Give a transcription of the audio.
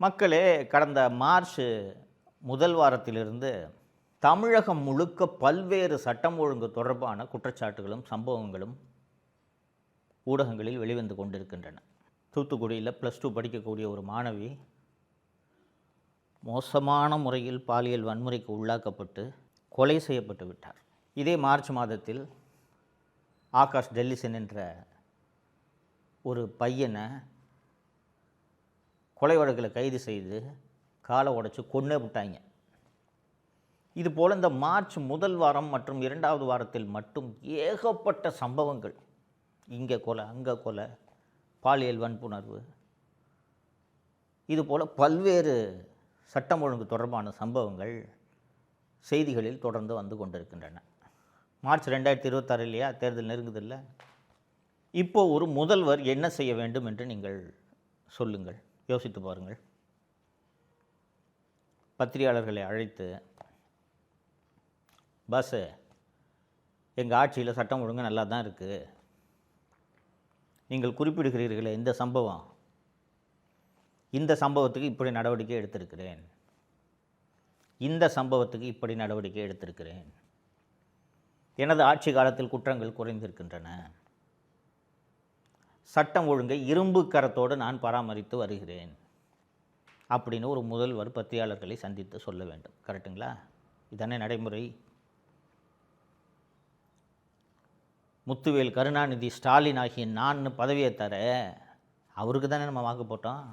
மக்களே, கடந்த மார்ச் முதல் வாரத்திலிருந்து தமிழகம் முழுக்க பல்வேறு சட்டம் ஒழுங்கு தொடர்பான குற்றச்சாட்டுகளும் சம்பவங்களும் ஊடகங்களில் வெளிவந்து கொண்டிருக்கின்றன. தூத்துக்குடியில் +2 படிக்கக்கூடிய ஒரு மாணவி மோசமான முறையில் பாலியல் வன்முறைக்கு உள்ளாக்கப்பட்டு கொலை செய்யப்பட்டு விட்டார். இதே மார்ச் மாதத்தில் ஆகாஷ் டெல்லிசன் என்ற ஒரு பையனை கொலை வழக்கில் கைது செய்து காலை உடைச்சி கொன்னே விட்டாங்க. இதுபோல் இந்த மார்ச் முதல் வாரம் மற்றும் 2வது வாரத்தில் மட்டும் ஏகப்பட்ட சம்பவங்கள், இங்கே கொலை அங்கே கொலை, பாலியல் வன்புணர்வு, இதுபோல் பல்வேறு சட்டம் ஒழுங்கு தொடர்பான சம்பவங்கள் செய்திகளில் தொடர்ந்து வந்து கொண்டிருக்கின்றன. மார்ச் 2026 இல்லையா, தேர்தல் நெருங்குதில்லை. இப்போது ஒரு முதல்வர் என்ன செய்ய வேண்டும் என்று நீங்கள் சொல்லுங்கள், யோசித்து பாருங்கள். பத்திரிகையாளர்களை அழைத்து, பஸ்ஸு எங்கள் ஆட்சியில் சட்டம் ஒழுங்கு நல்லா தான் இருக்குது, நீங்கள் குறிப்பிடுகிறீர்களே இந்த சம்பவம், இந்த சம்பவத்துக்கு இப்படி நடவடிக்கை எடுத்திருக்கிறேன், இந்த சம்பவத்துக்கு இப்படி நடவடிக்கை எடுத்திருக்கிறேன், எனது ஆட்சி காலத்தில் குற்றங்கள் குறைந்திருக்கின்றன, சட்டம் ஒழுங்கை இரும்பு கரத்தோடு நான் பராமரித்து வருகிறேன் அப்படின்னு ஒரு முதல்வர் பத்திரிகையாளர்களை சந்தித்து சொல்ல வேண்டும். கரெக்டுங்களா? இதானே நடைமுறை. முத்துவேல், கருணாநிதி, ஸ்டாலின் ஆகிய நான் பதவியை தர அவருக்கு தானே நம்ம வாக்கு போட்டோம்.